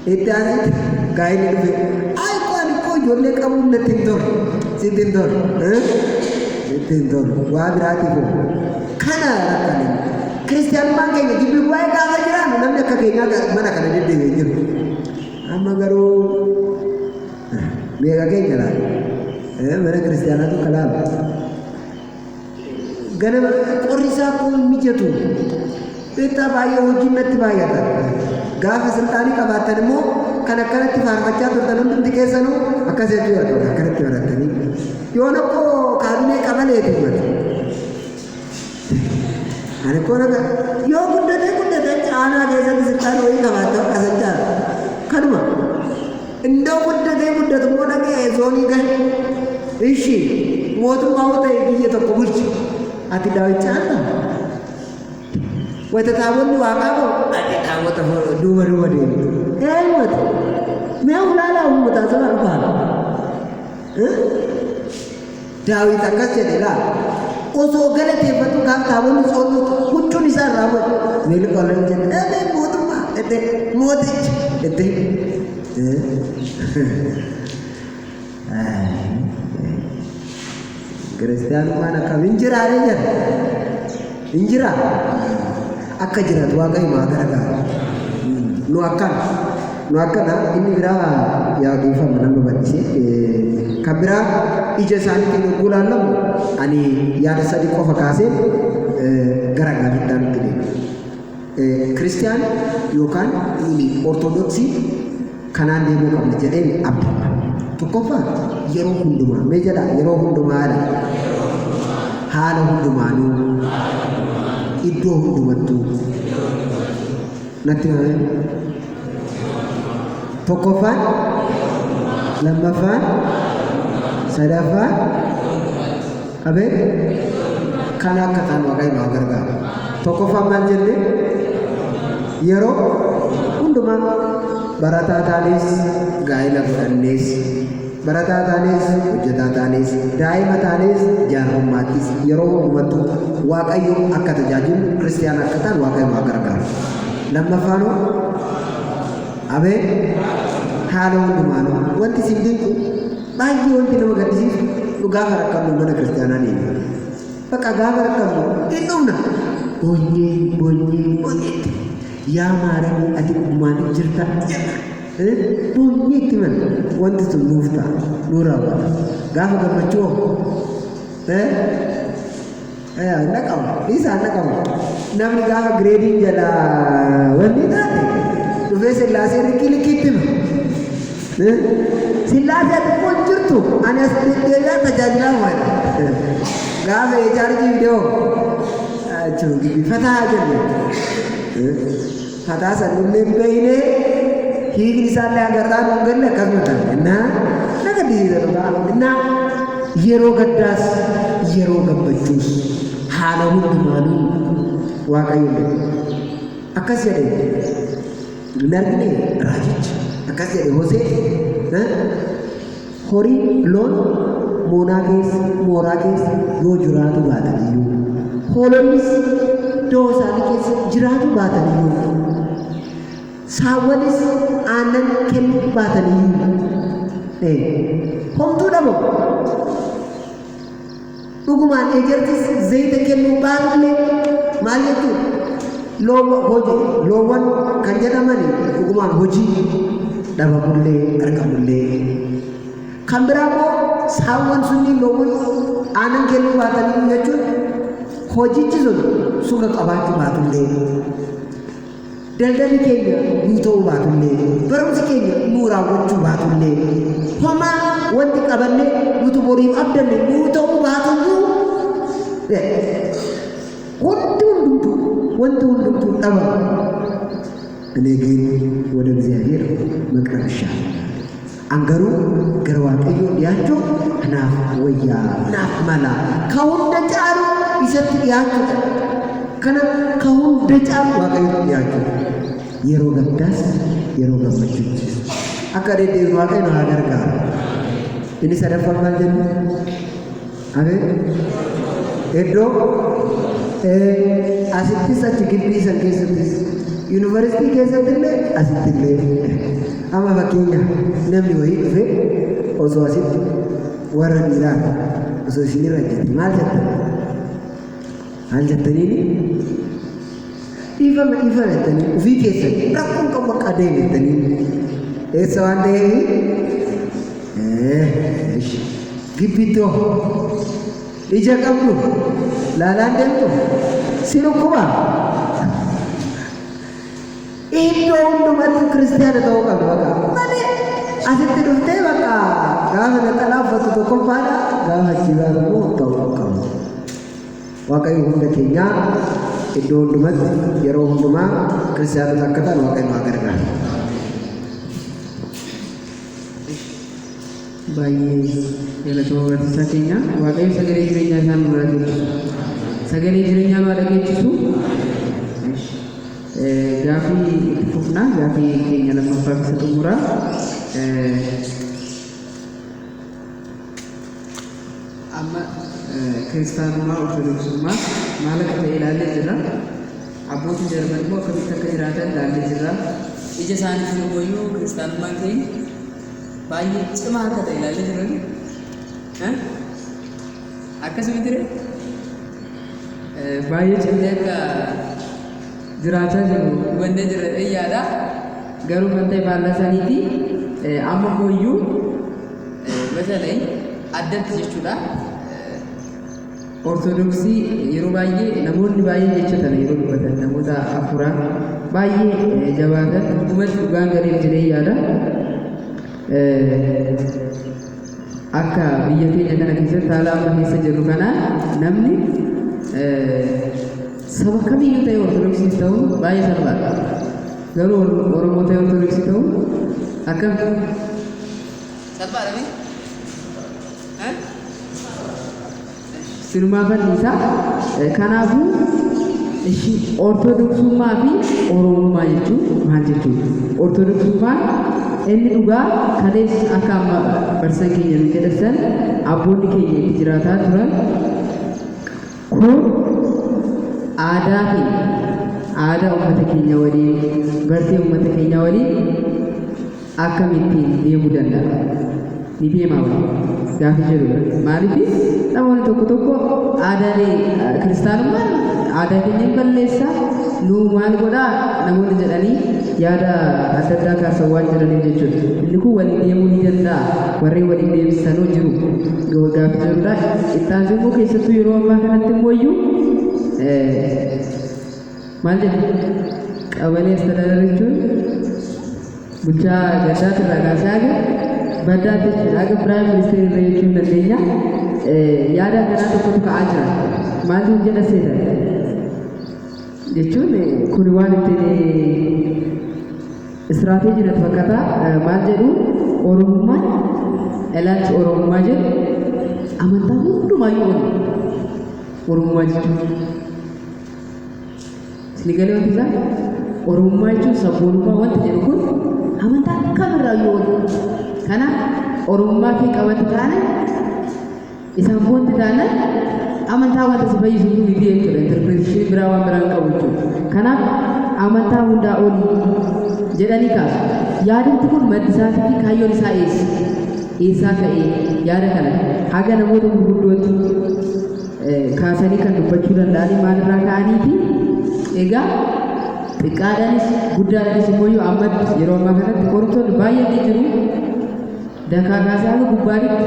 Itu gain itu, aku jualnya kamu sitintor, wah berarti bu, karena kan Kristen makanya di buaya kalau jalan, namanya kakeknya mana kan ada di dewi ama garu, dia kakeknya lah, mana Kristen itu kalah, gana orisa pun mijatu, kita bayar ujian nanti bayar gaafa sultaanii qabaatan immoo kan akkanatti faarfachaa turtan hundumti keessanuu akkas jechuu yaadu akkanatti barattanii yoon akkoo kaabinee qabaleeti himatu ani koo naga yoo guddate caanaa keessatti sultaanii wayii qabaatan qasachaa kanuma indoo guddatu immoo dhaqee zoonii gahe ishi mootummaa ta'e biyya tokko bulchi ati daawwichaadha wata taabonni waaqaabo ati taabota duuba deemu wata mee ulaalaa uummataa sana dhufaan daawit akkas jedhe laa osoo galateeffatu gaaf taabonni soolluutu huccuun isaa irraa godhe meeli qolan jedhe mootummaa mooticha kiristaanummaan akkam injiraalee jedhe injiraa akka jiraatu waaqayyo maa gargaara nu akkana inni biraa yaadifama nama badise kan biraa ija isaaniitiin yogguu laallamu ani yaada sadi qofa kaasee gara gaariidhaan itti deema kiristiyaan yookaan ortodoksii kanaan deemuu qabna jedheen abda tokkoffaa yeroo hundumaa mee jedha yeroo hundumaadha haala hundumaanuu iddoo hundumattuu natti himame tokkoffaan lammaffaan sadaffaan abee kana akka ta'an waaqayyo maa gargaara tokkoffaan maal jenne yeroo hundumaa barataa taanis gaa'ela godhannees barataa taanis hojjetaa taanis daa'ima taanis jaarummaattis yeroo hundumattuu waaqayyo akka tajaajilu kiristiyaana akka ta'an waaqayyo maa gargaara lammaffaanoo abee haala hundumaanuu wanti isin dinqu baay'ee wanti nama gaddisiisu nu gaafa rakkannu mana kiristiyaanaa deemna bakka gaafa rakkannu hin dhumna boonyeetti yaa maaramii ati dhugumaaniif jirta boonyeetti man wanti sun nuuf ta'a nuu raawwata gaafa gammachuu naqamu isaan naqamu namni gaafa gireediin jala wanni taate dhufee sillaasee likkiitti hima sillaasee xiqqoon jirtu ani as deddeebi'aa tajaajilaa waadha gaafa ijaarji viidiyoo fataa jenne fataa sanillee beeyne hiikni isaallee agarraa nuun galle akkasuma ta'e innaa naga disiisa dhugaa innaa yeroo gaddaas yeroo gammachuus haala hundumaanuu waaqayyo akkas jedhe hin argine raajicha akkas jedhe Hosee horii loon mooraa keessa yoo jiraatu baataniyyuu hoolonnis iddoo isaanii keessa jiraatu baataniyyuu saawwanis aannan kennuu baataniyyuu homtuu dhabo dhugumaan ejertis zayita kennuu baatullee maal jechuudha loowwan kan jedhamani dhugumaan hojii dhabamullee argamullee kan biraa immoo saawwan sunniin loowwan aannan kennuu baataniyyuu jechuun hojichi sun suga qabaachuu baatullee daldalli keenya nuu ta'uu baatullee barumsi keenya nuu raawwachuu baatullee homaa wanti qabanne nuti boriif abdanne nuu ta'uu baatuyyuu وانت أبا نيجي ولا بزاهير مكان الشام أنجرو جروات أيو يانجو ناف ويا ناف ملا كون دجارو يسات يانجو كنا كون دجارو واقعي يانجو يرو غداس يرو غمجوج أكاد دي واقعي نهاجر كار ini sadar formal jen abe edo asitis achikiti sankesatis university kesatille asitille ama bakinya namni wahi fe oso asit warra dira oso sinira jatti mal jattani ifa jattani ufi kesan rakun kamu kade jattani esawande Gipito ija kamu lalan dento sino kuba itu untuk mati Kristen atau kamu baka mane asyik tidur teh baka gak ada talafat itu kompada gak ada cilamu tahu kamu wakai hunda kenya itu untuk mati jero hunda Kristen tak kata wakai mager kan bayi yang coba bersakinya, wakai segera jadinya sama lagi, segera jadinya lagi itu, gafi fufna, gafi kayaknya dalam memperbaiki satu murah, amma Kristen rumah Ortodoks rumah, malah kita ilalnya jelas, abu tu Jerman mau kita keiratan dan jelas, ijazah ini boyu Kristen rumah ini. Bayi cuma kata ilalah jeruni, Akka sebenarnya, bayi cuma ka jeraca jeru, benda jeru, iya ada, garu bantai balasan itu, amma koyu, macam adat jechuudha, ortodoksi yeroo baay'ee namoonni baay'ee jechuudha yeroo dubbatan namoota afuraa baay'ee jabaatan dhugumatti dhugaan gadiif jedhee yaada. Akka biyya keenya kana keessatti haala amma keessa jirru kana namni saba kamiyyuu ta'e ortodoksii ta'uun baay'ee salphaadha. Garuu Oromoo ta'e ortodoksii ta'uun akkam salphaadha mee? Sirumaa bal'isaa kanaafuu ortodoksummaa fi oromummaa jechuun maal jechuudha? Ortodoksummaan inni dhugaa kalees akka amma barsan keenya nu jedhan abboonni keenya itti jiraataa turan kun aadaa keenya aadaa uummata keenya waliin bartee uummata keenya waliin akkamittiin deemuu danda'a? Ni deemaa waliin gaafa jedhudha. Maaliif namoonni tokko aadaalee kiristaanummaan aadaa keenya hin balleessa nu maal godhaa namoonni jedhanii yaada adda addaa kaasa waan jedhaniif jechuudha. Inni kun waliin deemuu ni danda'a. Warreen waliin deemsisanuu jiru. Gaafa jedhudha. Ittaan immoo keessattuu yeroo ammaa kanatti immoo iyyuu maal jedhu qabalee astadaadar jechuun bulchaa gaddaatti irraa kaasee haga baddaatti jechuudha. Haga piraayim ministeerri irra jechuun dandeenya. Yaada akkanaa tokkotu ka'aa jira. Maaltu jedha seetan? Jechuun kun waan ittiin istiraatiijii natti fakkaata maal jedhu oromummaan ilaalchi oromummaa jedhu amantaa hundumaayyuu oromummaa jechuun isin galee wanti isaa oromummaa jechuun sabboonummaa wanti jedhu kun amantaa kamirraayyuu kanaaf oromummaa kee qabatti taane isaan boonti taane amantaa wanta si fayyisu ni jechuudha. Interpretation biraa waan biraan qabu jechuudha. Kanaaf amantaa hundaa olii jedhanii kaasu. Yaadamti kun maddi isaatii fi kaayyoon isaa eessaa ka'ee yaada kana haga namoota gurguddootti kaasanii kan dubbachuu danda'anii maalirraa ka'anii fi egaa xiqqaadhaanis guddaadhaanis immoo ammatti yeroo ammaa kanatti qortoonni baay'ee ni jiru. Dakaa kaasee haga gubbaanitti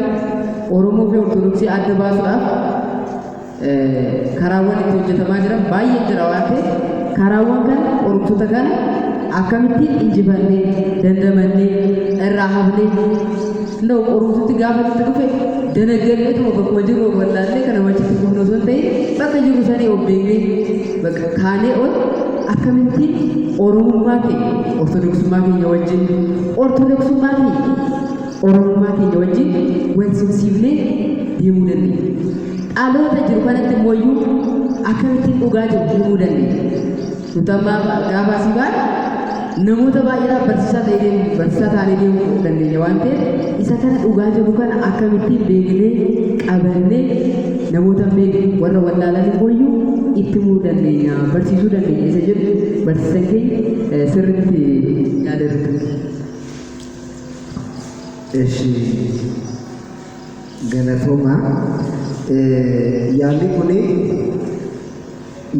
Oromoo fi Ortodoksii adda baasuudhaaf karaawwan itti hojjetamaa jiran baay'ee jira waan ta'eef karaawwan kana oromtota kana akkamittiin injifannee dandamannee irraa hafnee እንደው oromtutti gaafa itti dhufe danaggallee tokko bakkuma jiru wallaallee kana machitti kufnu osoo hin ta'in jiru sanii of beeknee bakka kaanee ol akkamittiin oromummaa keenya ortodoksummaa keenya wajjin oromummaa keenya wajjin wal simsiifnee deemuu dandeenya. Dhaloota jiru kanatti immoo akkamittiin dhugaa jiru deemuu dandeenya. Nuti amma gaafa asii baan namoota baay'eedhaaf barsiisaa taanee deemuu dandeenya waan ta'eef isa kana dhugaa jiru kana akkamittiin beeknee qabannee namoota beeknu warra wallaalan immoo itti himuu dandeenya barsiisuu dandeenya isa jedhu barsiisan keenya sirriitti yaadatu. Eshi galatooma yaadni kun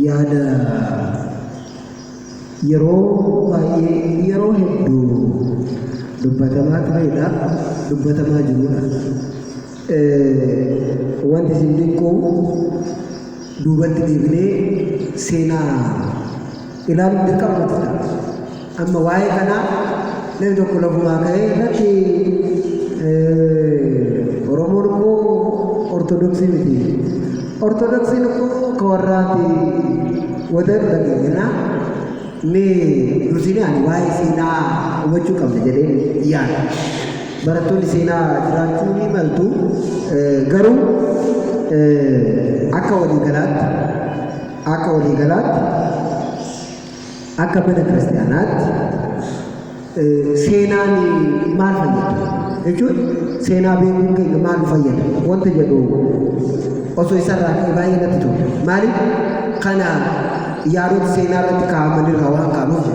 yaada yeroo baay'ee yeroo hedduu dubbatamaa turedha dubbatamaa jirudha. Wanti isin dinquu duubatti deebinee seenaa ilaaluun dirqamadha. Amma waa'ee kanaa namni tokko lafumaa ka'ee irratti Oromoon immoo ortodoksii miti. Ortodoksiin immoo ka warraati wata dhageenya. Mee dursine ani waa'ee seenaa hubachuu qabna jedhee yaada. Barattoonni seenaa jiraachuu ni maltu garuu akka waliigalaatti akka mana kiristaanaatti seenaan maal fayyada jechuun seenaa beekuun keenya maal fayyada wanta jedhu osoo isarraa ka'e baay'ee natti tola. Maaliif kana yaadota seenaa irratti kaa'aman irraa waan kaanuuf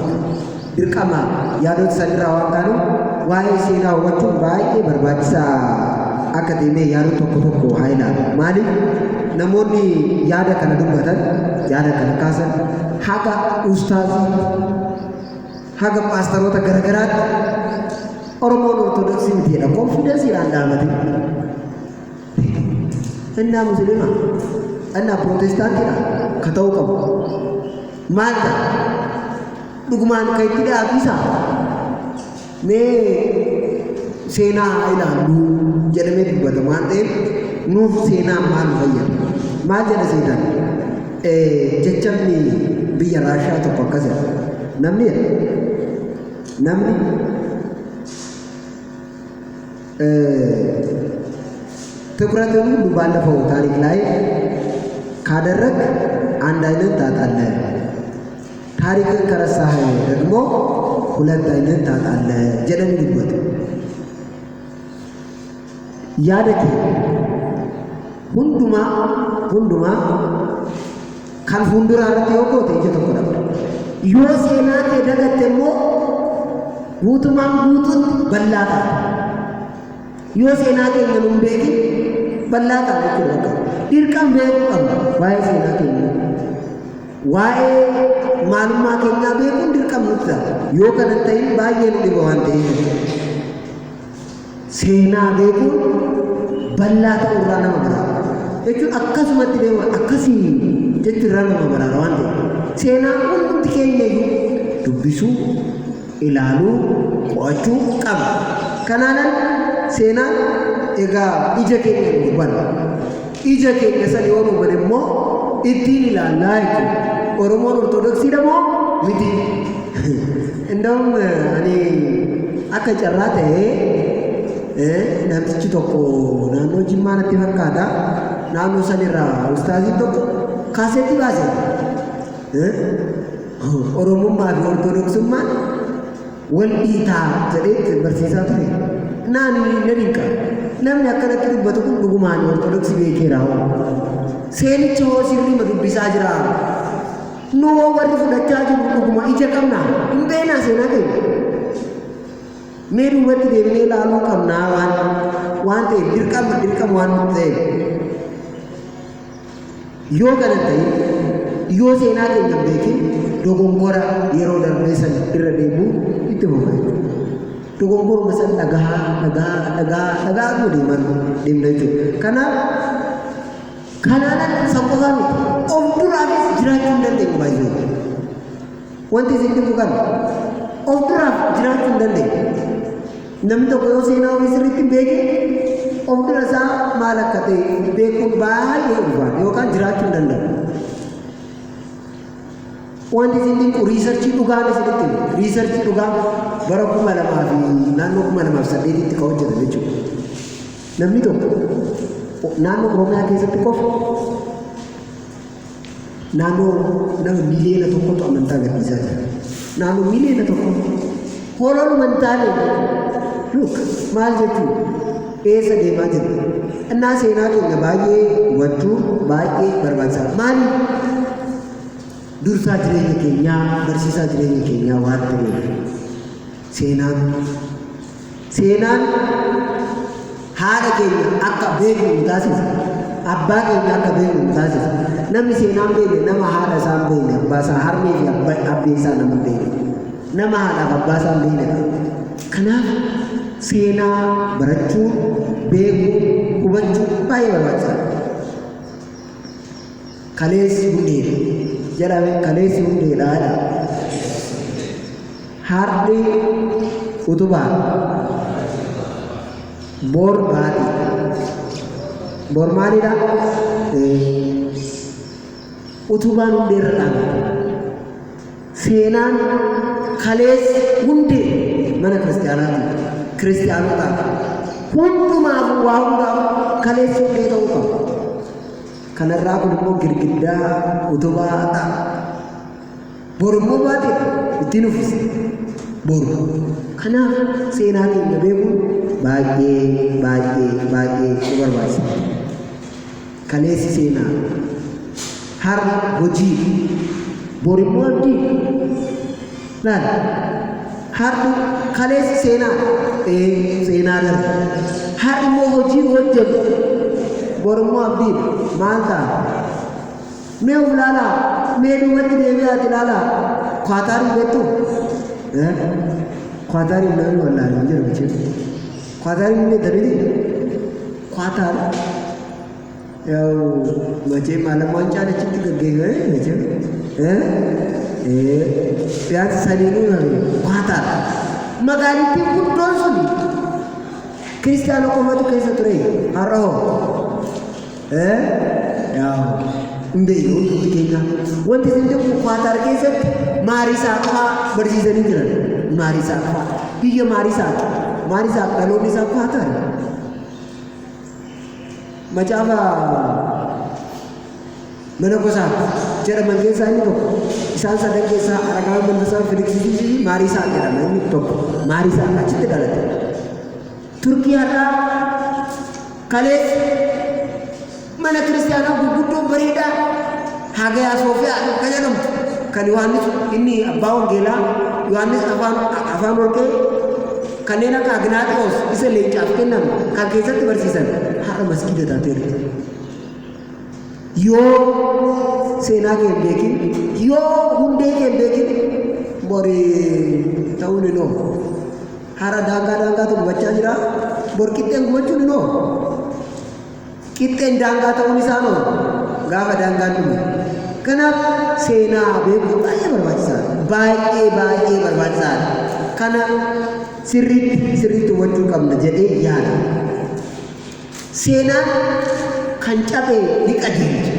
dirqama yaadota san irraa waan kaanuuf waa'ee seenaa hubachuun baay'ee barbaachisaa akka deemee yaadota tokko haa ilaalu. Maaliif namoonni yaada kana dubbatan yaada kana kaasan haga ustaazii haga paastaroota garagaraatti Oromoon ortodoksii miti jedha konfidensiidhaan dhaabate. Innaa musliima innaa pirootestaantiidha ka ta'uu qabu. Maal ta'a dhugumaan kan itti dhiyaatu isaa mee seenaa ilaallu jedhamee dubbatamu waan ta'eef nuuf seenaa maal fayyada? Maal jedha seenaan? Jechamni biyya Raashiyaa tokko akkas jedha. Namni ትኩረትን ሁሉ ባለፈው ታሪክ ላይ ካደረግ አንድ አይነት ታጣለህ፣ ታሪክን ከረሳህ ደግሞ ሁለት አይነት ታጣለህ ጀደን ይወጥ ያደክ ሁንዱማ kan fuuldura irratti yoo goote ija tokko dhabda. Yoo seenaa kee dagatte immoo guutumaan guutuutti bal'aa ta'a. Yoo seenaa keenya nun beekin bal'aa ta'a jechuudha. Dirqama beekuu qabna waa'ee seenaa keenya. Waa'ee maalummaa keenyaa beekuun dirqama nutti ta'a. Yoo kana ta'in baay'ee nu dhiba waan ta'eef seenaa beekuun bal'aa ta'uu irraa nama baraara. Jechuun akkasumatti deema akkasii jechuun irraa nama baraara waan ta'eef seenaan hundi keenya dubbisuu, ilaaluu, qo'achuu qaba. Kanaanan seenaan egaa ija keenya hubanna. Ija keenya san yoo nu hubanne immoo ittiin ilaallaa jechuudha. Oromoon ortodoksiidha moo miti? Inda'um ani akka carraa ta'ee namtichi tokko naannoo Jimmaa natti fakkaata. Naannoo sanirraa ustaaziin tokko kaasetti baase. Oromummaa fi ortodoksummaan wal dhiitaa jedhee barsiisaa ture. Naani nadinka namni akkanatti dubbatu kun dhugumaan ortodoksii beekeera. Seenichi hoo sirriima dubbisaa jira. Noo warri fudhachaa jiru dhuguma ija qabna. Hin beeknaa seenaa keenya. Mee duubatti deebinee ilaaluu qabnaa waan ta'eef dirqama waan ta'eef. Yoo kana ta'e yoo seenaa keenya beekin dogongora yeroo darbee san irra deemuu itti fufa. Dogongoruma san dhagaa deemna jechuudha. Kanaanan san qofaa miti of duraafis jiraachuu hin dandeenyu baay'ee. Wanti isin dhibu kana of duraaf jiraachuu hin dandeenyu. Namni tokko yoo seenaa ofii sirriitti hin beekin of dura isaa maal akka ta'e beekuun baay'ee ulfaata yookaan jiraachuu hin danda'u. Wanti isin kun riisarchii dhugaan isinitti riisarchii dhugaa bara 2000 fi naannoo 2008tti kan hojjetame jechuudha. Namni tokko naannoo Oromiyaa keessatti qofa naannoo nama miliyoona tokkotu amantaa agarsiisaa jira. Naannoo miliyoona tokko holoon amantaalee look maal jechuun eessa deemaa jiru. Innaa seenaa keenya baay'ee hubachuu baay'ee barbaachisaa. Maaliif dursaa jireenya keenyaa barsiisaa jireenya keenyaa waan ta'eef seenaan haadha keenya akka beeknu nu taasisa. Abbaa keenya akka beeknu nu taasisa. Namni seenaan beekne nama haadha isaa hin beekne abbaa isaa harmee fi abbee isaa nama hin beekne nama haadhaaf abbaa isaa hin beekne. Kanaaf seenaa barachuu beekuu hubachuu baay'ee barbaachisaadha. Kaleessi hundeedha jedhame kaleessi hundeedhaadha. Hardi utubaa bor baati bor maalidha? Utubaan hundeerra dhaabata. Seenaan kaleessi hundee mana kiristaanotaa hundumaaf waa hundaaf kaleessi hundee ta'uu qaba. Kanarraa kun immoo girgiddaa utubaadha. Bor immoo baate ittiin uffise boru. Kanaaf seenaa keenya beekuun baay'ee nu barbaachisa. Kaleessi seenaa har'a hojii bor immoo abdii. Laal har'a kaleessi seenaa darba har'a immoo hojii hojjetu bor immoo abdii maal ta'a? Mee of ilaalaa mee duubatti deebi'aati ilaalaa Qaataarii beektu? Qaataarii namni wallaalee jira jechuudha. Qaataarii ni beektamini? Qaataar macee maallamaa wancaan achitti gaggeeffame jechuudha. Yaati sadiinuu namni Qaataar magaalittiin guddoon suni kiristaana qofatu keessa ture har'a hoo Mbeyyo hundi keenya wanti isin tokko Qaataar keessatti Maarisaaqaa barsiisanii jiran. Maarisaaqaa biyya Maarisaaq dhaloonni isaa Qaataar. Macaafa mana gosaa jedhaman keessaa inni tokko isaan sadan keessaa Aragaa Mandasaa Filiksii fi Maarisaaq jedhama inni tokko Maarisaaq achitti dhalate. Turkiyaadhaa kalee mana kiristaanaa gurguddoo bareedaa Hagiyaa Soofiyaa kan jedhamtu kan Yohaannis inni abbaa wangeelaa Yohaannis afaan warqee kanneen akka Agnaatiyoos isa leencaaf kennamu kan keessatti barsiisan har'a masgiida taateerti. Yoo seenaa kee hin beekin yoo hundee kee hin beekin borii ta'uun hin oolu. Har'a daangaatu gubachaa jira bor qixxeen gubachuun hin oolu. Qixxeen daangaa ta'uun isaa noo gaafa daangaan dhume. Kanaaf seenaa beekuun baay'ee barbaachisaadha. Baay'ee barbaachisaadha. Kana sirriitti hubachuu qabna jedhee yaada. Seenaan kan cabee ni qajeelcha.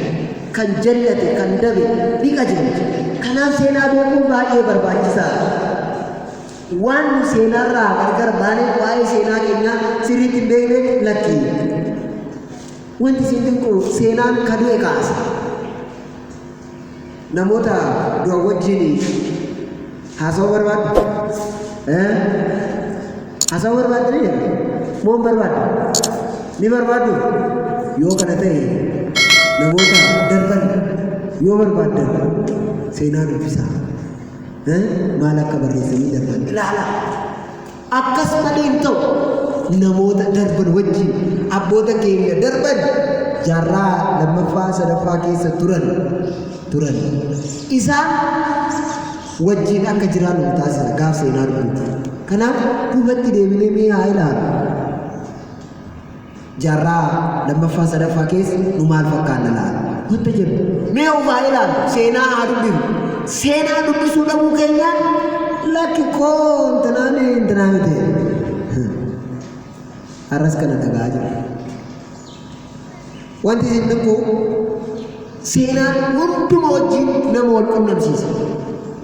Kan jallate kan dabe ni qajeelcha. Kanaaf seenaa beekuun baay'ee barbaachisaadha. Waan seenaarraa gargar baanee waa'ee seenaa keenyaa sirriitti hin beekne lakkii. Wanti isin kun seenaan kaduu kaasa. Namoota du'a wajjin haasawaa barbaaddu. Haasawaa barbaaddu moo hin barbaaddu? Ni barbaaddu? Yoo kana ta'e namoota darban yoo barbaaddan seenaa dubbisaa. Maal akka barreessanii darban ilaala. Akkas malee hin ta'u. Namoota darban wajjin abboota keenya darban jaarraa lammaffaa sadaffaa keessa turan isaan wajjin akka jiraannu taasisa gaaf seenaa dubbitu. Kanaaf duubatti deebinee mee haa ilaalu. Jaarraa lammaffaa sadaffaa keessa nu maal fakkaanna laala wanta jedhu mee of haa ilaalu. Seenaa haa dubbifnu. Seenaa dubbisuu dhabuu keenyaan lakki koo intanaa miti. Har'as kana dhagaa jira. Wanti isin dhaqu seenaan hunduma wajjin nama wal qunnamsiisa.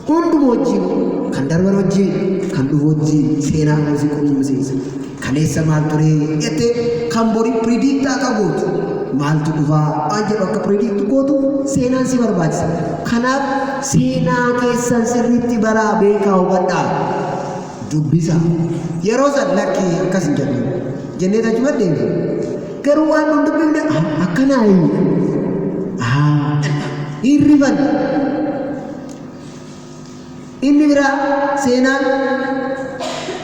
hundumaa wajjin kan darban wajjin kan dhufu wajjin seenaa muuziqaa quunnamsiisa. Kaleessa maal ture jettee kan borii piridiiktaa qabuutu maaltu dhufaa waan jedhu akka piridiiktu gootu seenaan si barbaachisa. Kanaaf seenaa keessan sirriitti baraa beekaa hubadhaa dubbisa. Yeroo san lakkii akkas hin jedhu jennee tajuma deemu garuu waan nun dubbifne akkanaa hirrifan. Inni biraa seenaan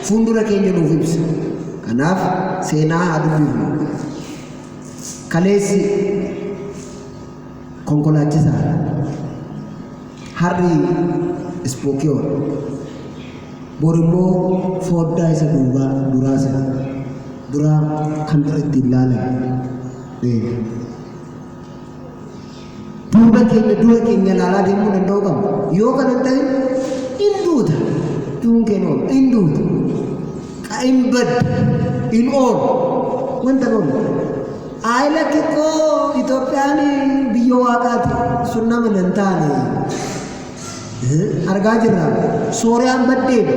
fuuldura keenya nuuf ibsa. Kanaaf seenaa haa dubbifnu. Kaleessi konkolaachisaadha. Harri ispookiyoodha. Borimmoo foddaa isa duraa kan ittiin ilaalan. Dura keenya ilaalaa deemuu danda'u qabu. Yoo kana hin ta'in hin duuta. Duun keenya hin duuta. Hin badda. Hin oolu. Wanta oolu. Aayila xiqqoo Itoophiyaan biyya waaqaati. Sun nama hin taane. Argaa jirra. Sooriyaan baddeen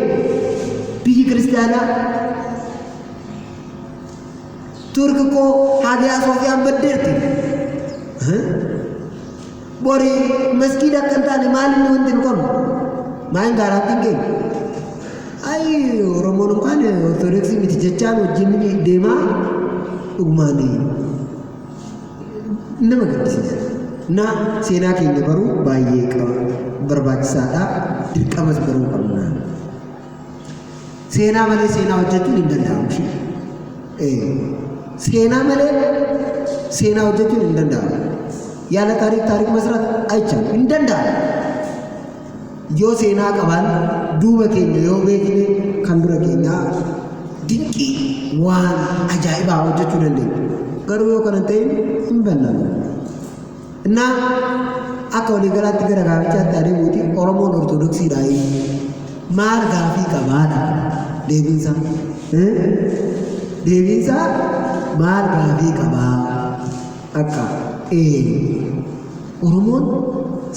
biyyi kiristaanaa. Turki koo Hagiyaa Soofiyaan baddeerti. Bori masjida kan taane maalin wanti hin qabnu. Maal gaaraattiin keenya. Oromoon kan ortodoksii miti jechaan wajjin deemaa dhugumaan nama gaddisiisa. Seenaa keenya baruu baay'ee barbaachisaadha. Dirqamas baruu qabna. Seenaa malee seenaa hojjechuun hin danda'amu. Seenaa malee seenaa hojjechuun hin danda'amu. Yaala taariik masrat aychaan hin danda'amu. Yoo seenaa qaban duuba keenya yoo beekne kan dura keenyaa dinqii waan ajaa'ibaa hojjechuu dandeenya. Garuu yoo kana ta'in hin bal'annu. Innaa akka waliigalaatti gara gaafichaatti adeemuuti Oromoon Ortodoksiidha. Maal gaafii qabaadha deebiinsa? Deebiinsa maal gaafii qabaa? Akka Oromoon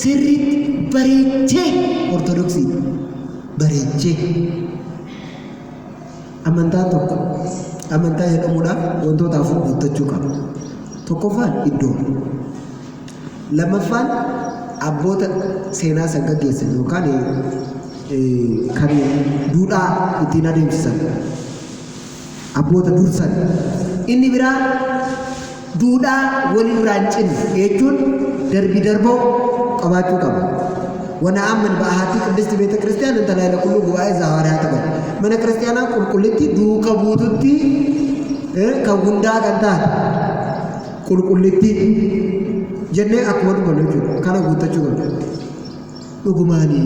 sirriitti bareechee Ortodoksii bareechee amantaa tokko amantaa jedhamuudhaaf wantoota afur guuttachuu qaba. Tokkoffaan iddoo. Lammaffaan abboota seenaa san gaggeessan yookaan kan duudhaa ittiin adeemsisan abboota dursan. Inni biraa duudhaa walirraa hin cinne jechuun darbii darboo qabaachuu qaba. ونعمل بأحاتي قدست بيت كريستيان انت لا كل غواي زوارات بن من كريستيانا كلتي دو كبوتتي كغوندا كانتا كلتي جنة أكبر بنوجو كان غوتا جوجو لغماني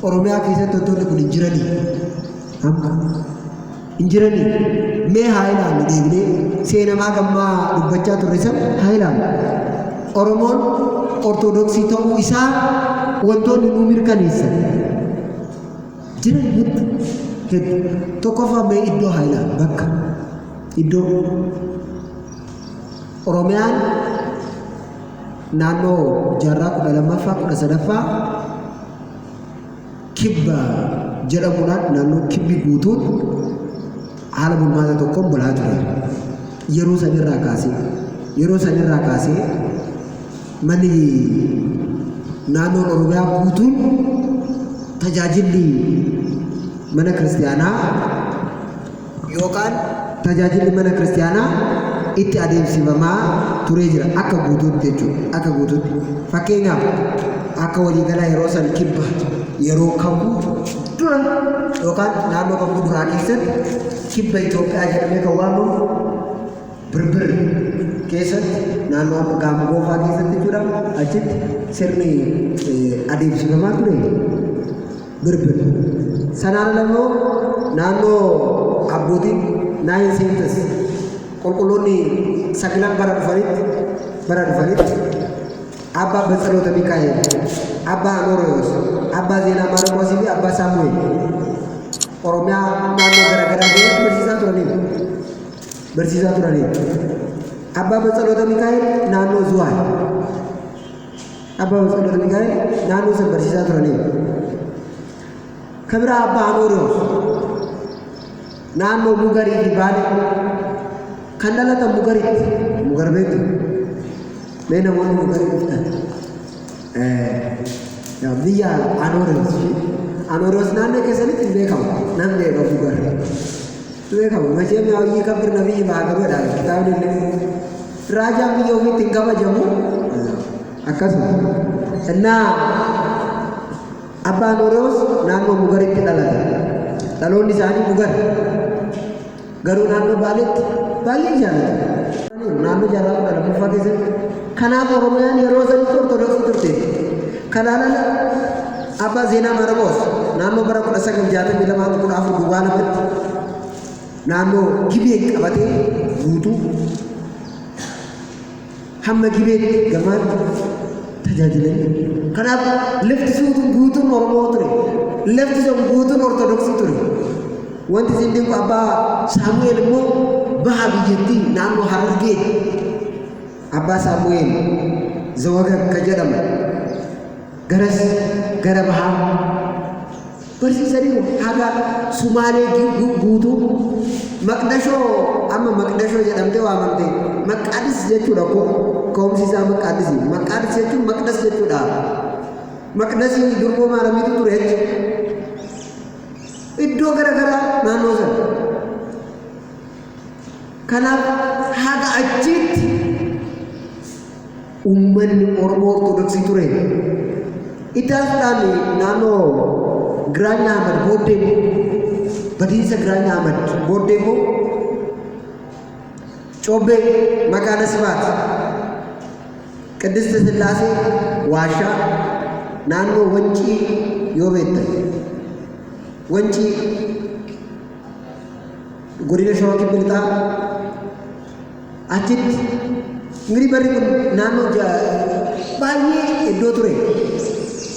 أوروميا كيسة تطور كل إنجراني هم إنجراني مي هايلان ديبني سينما كما دبچا توريسم هايلان أورومون أرثوذكسي تو إسا wantoonni nu mirkaneessan jiran hedduu tokkoffaa mee iddoo haayilaan bakka iddoo Oromiyaan naannoo jaarraa 12ffaa 13ffaa kibba jedhamuudhaan naannoo kibbi guutuun haala bulmaata tokkoon bulaa ture. Yeroo sanirraa kaasee manni naannoon Oromiyaa guutuun tajaajilli mana kiristaanaa yookaan tajaajilli mana kiristaanaa itti adeemsifamaa turee jira akka guutuutti jechuudha. Akka guutuutti fakkeenyaaf akka waliigalaa yeroo san kibba yeroo kamuu dura yookaan naannoo kamuu duraa keessatti kibba Itoophiyaa jedhamee kan waamamu birbir keessatti naannoo amma Gaamo Goofaa keessatti jechuudha. Achitti sirni adeemsifamaa ture birbir. Sanaan alammoo naannoo abbootiin naayin seentas qulqulloonni sagilan bara dhufanitti abbaa Batsaloota Mikaa'el, abbaa Anooriyoos, abbaa Zeenaa Maarqoosii fi abbaa Saamu'eel Oromiyaa naannoo garaagaraa keessatti barsiisaa turaniiru. Abbaa Batsaloota Mikaa'el naannoo Zuwaay. Abbaa Batsaloota Mikaa'el naannoo san barsiisaa turaniiru. kabira abbaan Oroos naannoo Mugarii fi Baale kan dhalatan Mugariitti Mugar beektu mee namoonni Mugarii dhuftan biyya Anooros naannoo keessanitti hin beekamu nan beeka Mugar beekamu macheem yaa'ii kabir nabiyyi baagaroodha kitaabni illee raajaan biyya ofiitti hin kabajamu akkasuma innaa abbaan Oroos naannoo Mugaritti dhalate dhaloonni isaanii Mugar garuu naannoo Baaleetti baay'ee jaalatu naannoo jaalatu lammaffaa keessatti kanaaf Oromiyaan yeroo sanitti Ortodoksii turte kanaan abbaa Zeenaa Maraboos naannoo bara 1962 duwwaa lamatti naannoo Gibee qabatee guutuu hamma Gibeetti gamaan tajaajilanii kanaaf lafti suutuun guutuun Oromoo ture lafti sun guutuun Ortodoksii ture wanti isin kun abbaa Saamu'eel immoo baha biyyattii naannoo Harargee abbaa Saamu'eel Zawaga ka jedhama garas gara bahaa barsiisanii haga Sumaalee guutuu Maqdashoo amma Maqdashoo jedhamtee waamamte Maqaadis jechuudha ka'umsi isaa Maqaadisi Maqaadis jechuun Maqdas jechuudha Maqdasii durbo Maaramiitu ture iddoo garaagaraa naannoo sana kanaaf haga achitti uummanni Oromoo Ortodoksii ture itaasuudhaan naannoo Giraany Ahmad booddee badiinsa Giraany Ahmad booddee immoo Cobbee Makaana Sibaat Qiddistii Sillaasee Waashaa naannoo Wancii yoo beektan Wancii godina Shawaa Kibba Lixaa achitti ngiri barri kun naannoo baay'ee iddoo ture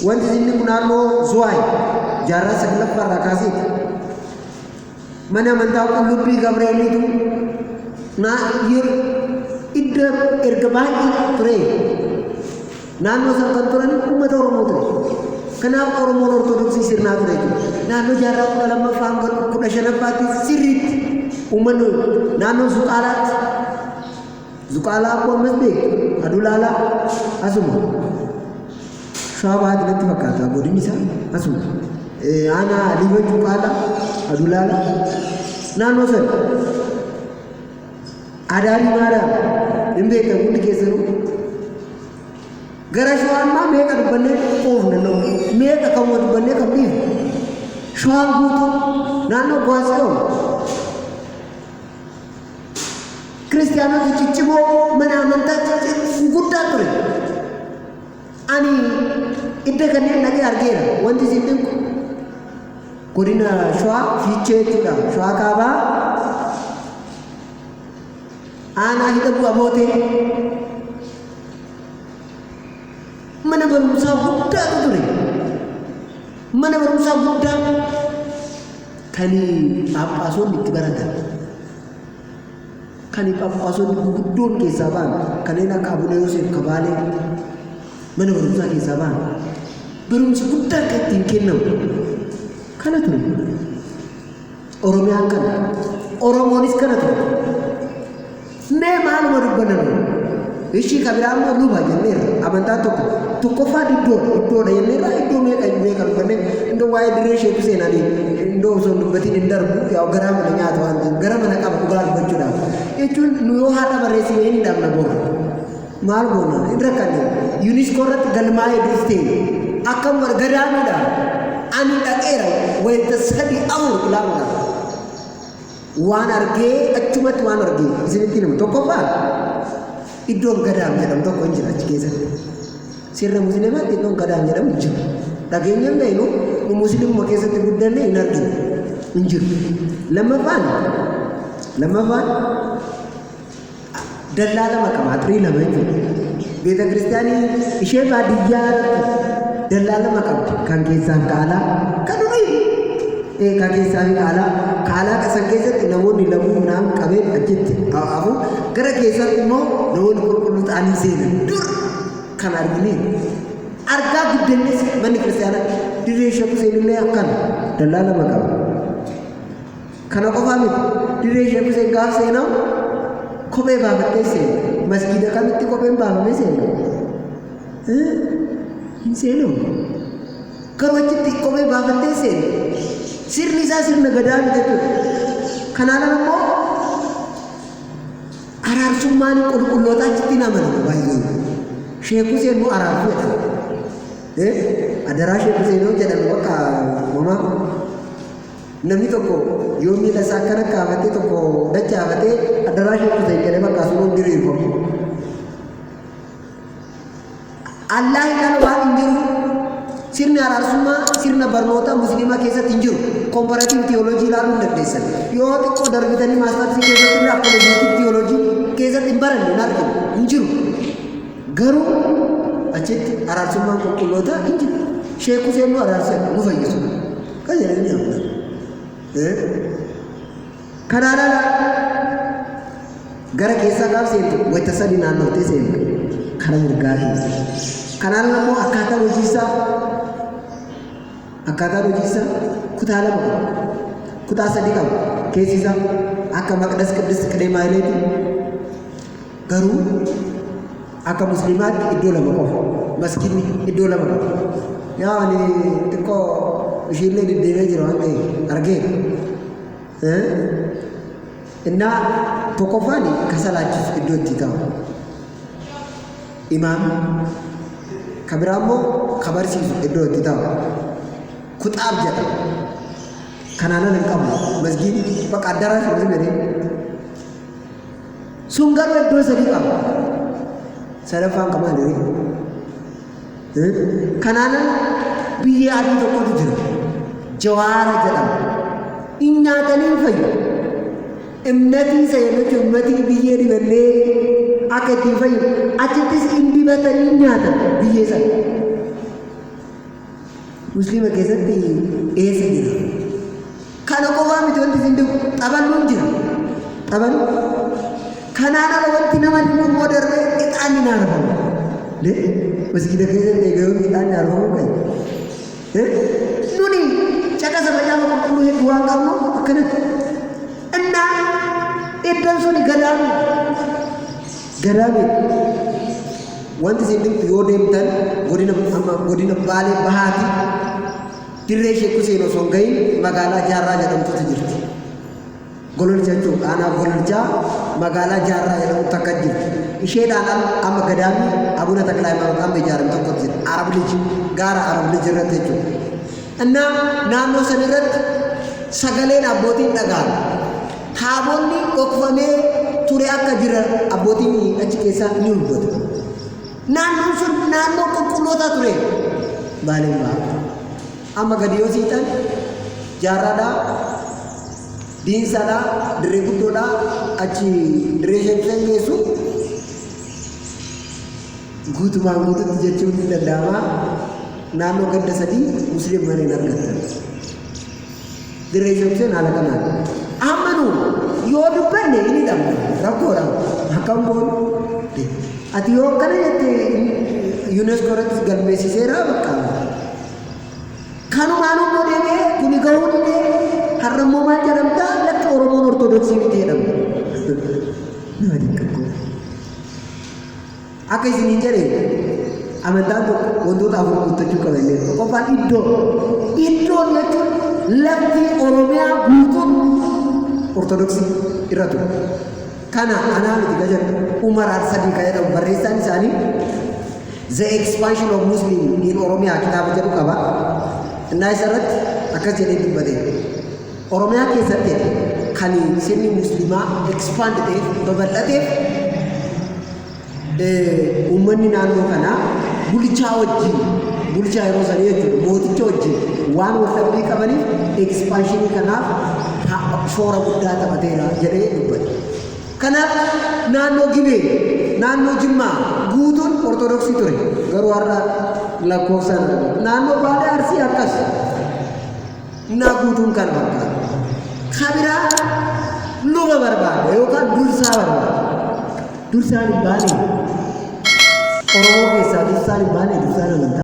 wanti inni kun naannoo Zuwaay jaarraa saglaffaa irraa kaasee mana amantaa Qullubbii Gabreeliitu iddoo erga baay'ee ture naannoo san kan turan uummata Oromoo ture kanaaf Oromoon Ortodoksii sirnaa ture naannoo jaarraa 12ffaa hanga 15ffaatti sirriitti uummanni naannoo Zuqaalaa akkuma ammas beeku Adulaalaa asuma Shawaa Bahaatti natti fakkaata godinni isaa asuma aanaa Liiban Zuqaalaa Adulaalaa naannoo sana Adaarii Maariyaam hin beektan hundi keessanuu gara Shawaan maa meeqa dubbannee qoofna meeqa kan dubbannee kan dhiifu Shawaan guutuu naannoo Gwaasiyoon Kiristaanota ciccimoo mana amantaa guddaa ture ani iddoo kanneen dhaqee argeera wanti isin dhinku godina Shawaa Fiichee jechuudha Shawaa Kaabaa aanaa hidha bu'aa bootee mana barumsaa guddaatu ture mana barumsaa guddaa kan Phaaphaasonni itti baratan kan Phaaphaasonni guddoon keessaa ba'an kanneen akka Abuna Yoosef Kabaalee mana barumsaa keessaa ba'an barumsi guddaa akka ittiin kennamu kana ture Oromiyaan kana Oromoonis kana ture mee maaluma dubbannan ishii kabiraa immoo luba jenneerra amantaa tokkoffaa iddoodha jenneerra iddoo meeqa dubbanne indoo waa'ee dirree sheeku seenanii indoo osoo dubbatiin hin darbu yaa garaa mana nyaata waan ta'eef gara mana qaba dhugaa dubbachuudhaaf jechuun nu yoo haadha barreessine hin dhaabna boora maal goona hin rakkanne yuuniskoo irratti galmaa'ee duftee akkam gadaamiidha ani dhaqeera wayita 3-4 ilaama waan argee achumatti waan argee isinitti himu tokkoffaa iddoon gadaam jedhamu tokko hin jira achi keessatti sirna musliimaatti iddoon gadaam jedhamu hin jiru dhageenya hin beeknu nu musliimuma keessatti guddanne hin arginu hin jiru lammaffaan dallaa lama qaba xirii lama jechuudha beeta kiristaanii ishee baadiyyaa dallaa lama qabdi kan keessaan qaalaa kan durii kan keessaan qaalaa kasan keessatti namoonni lamuu midhaan qabeen achitti hafu gara keessatti immoo namoonni qulqulluu ta'anii seenan dur kan argine argaa addannis manni kiristaanaa dirree Sheek Huseen illee akkan dallaa lama qaba. Kana qofaa miti dirree Sheek Huseen gaaf seenamu kophee baafattee seena. Masgiida kamitti kopheen baafamee seena? Hin seenamu. Garuu achitti kophee baafattee seena. Sirni isaa sirna gadaa miti jechuudha. Kanaan immoo araarsummaan qulqulloota achitti namana baay'ee. Sheek Huseen immoo araarsuu jedhama. Adaraa Sheek Huseen yoo jedhamu bakka uumamaa namni tokko yoo miila isaa akkana kaafatee tokko dachaafatee adaraa Sheek Huseen jedhee bakka asuun diriirfamu. Allah kan waan hin jiru sirni araarsummaa sirna barnoota musliimaa keessatti hin jiru. Komparaatiiv tiyooloojii ilaaluu hin dandeessan. Yoo xiqqoo darbitanii maastarsii keessatti illee apolojiitik tiyooloojii keessatti hin baranne hin arginu hin jiru. Garuu achitti araarsummaan qulqulloota hin jiru. Sheek Huseen nu araarsan nu fayyisu. Kan jedhanii amna. Kanaan ala gara keessaa gaaf seentu wayita sadii naannoftee seentu karaa mirgaatii. Kanaan immoo akkaataan hojii isaa kutaa lama qaba. Kutaa sadii qaba. Keessi isaa akka maqdas qiddis qideemaayileeti. Garuu akka musliimaatti iddoo lama qofa. Masgiidni iddoo lama qaba. Yaa ani xiqqoo ishiillee deddeebi'ee jira waan ta'eef argeera. Innaa tokkoffaan kasalaachisu iddoo itti ta'u. Imaamni kan biraa immoo kabarsiisu iddoo itti ta'u. Kutaab jedhama. Kanaan hin qabu. Masgiidni bakka addaraa shirri jedhee. Sun garuu iddoo sadii qaba. Sadaffaan qaban jiru. Kanaan biyya adii tokkotu jira. Jawaara jedhama. Inni nyaatanii hin fayyu. Imnatii isa yeroo jechuun ummatii biyyee dibannee akka ittiin fayyadu achittis hin dibatanii nyaatan biyyee sana. Musliima keessatti eessa jira? Kana qofaa miti wanti isin dhibu taphannuun jira. Taphannu. Kanaan ala wanti nama dhibu immoo darbee ixaanni ni aarfamu. Masgiida keessatti eegaluun ixaanni aarfamu qabu. Nuni caqasa macaafa qulqulluu hedduu waan qabnu akkanatti. Innaa iddoon suni gadaami. Gadaami. Wanti isin dhibu yoo deemtan godina Baalee Bahaati dirree Sheek Huseen osoo hin gahin magaalaa Jaarraa jedhamtutu jirti. Gololcha jechuudha. Aanaa Gololchaa magaalaa Jaarraa jedhamtu takka jirti. Isheedhaan amma gadaami Abuna Taklaa Hayimaanoot amma ijaarame tokkotu jira. Arablij gaara Arablij irratti jechuudha. Innaa naannoo san irratti sagaleen abbootiin dhaga'ama. Taabonni dhokfamee ture akka jira abbootiin achi keessaa ni hubatu. Naannoon sun naannoo qulqulloota ture. Baaleen Bahaa. Amma gadi yoo siixan Jaarraadhaa, Diinsaadhaa, Dirree Guddoodhaa achi dirree Sheek Huseen geessu guutumaan guututti jechuun ni danda'ama. Naannoo ganda sadii musliima hin argattan. Dirree Sheek Huseen haala kanaan. Amanu yoo dubbanne inni dhabna rakkoodha. Akkam boonu. Ati yoo akkana jette UNESCO irratti galmeessiseera bakka. Kanumaan immoo deemee kuni gahuu didee har'ammoo maal jedhamta lakki Oromoon Ortodoksii miti jedhamu. Nama dinqaqqoo. Akka isin hin jedhee amantaan tokko wantoota afur guuttachuu qaba illee qofaan iddoon jechuun lafti Oromiyaa guutuun Ortodoksii irra ture. Kana anaa miti gajaru Umar Al-Sadiq jedhamu barreessaan isaanii The Expansion of Muslim in Oromiyaa kitaaba jedhu qaba. Innaa isarratti akkas jedhee dubbate. Oromiyaa keessatti kan sirni musliimaa expand ta'eef babal'ateef uummanni naannoo kanaa bulchaa yeroo sanii jechuudha mooticha wajjin waan wal-dhabbii qabaniif expanshinii kanaaf shoora guddaa taphateera jedhee dubbate. Kanaaf naannoo Gibee, naannoo Jimmaa guutuun Ortodoksii ture. Garuu har'a lakkoofsaan naannoo Baalee Arsii akkas. Naa guutuun kan fakkaatu. Kabiraa luba barbaada yookaan dursaa barbaada. Dursaan hin baane. Oromoo keessaa dursaan hin baane dursaan amantaa.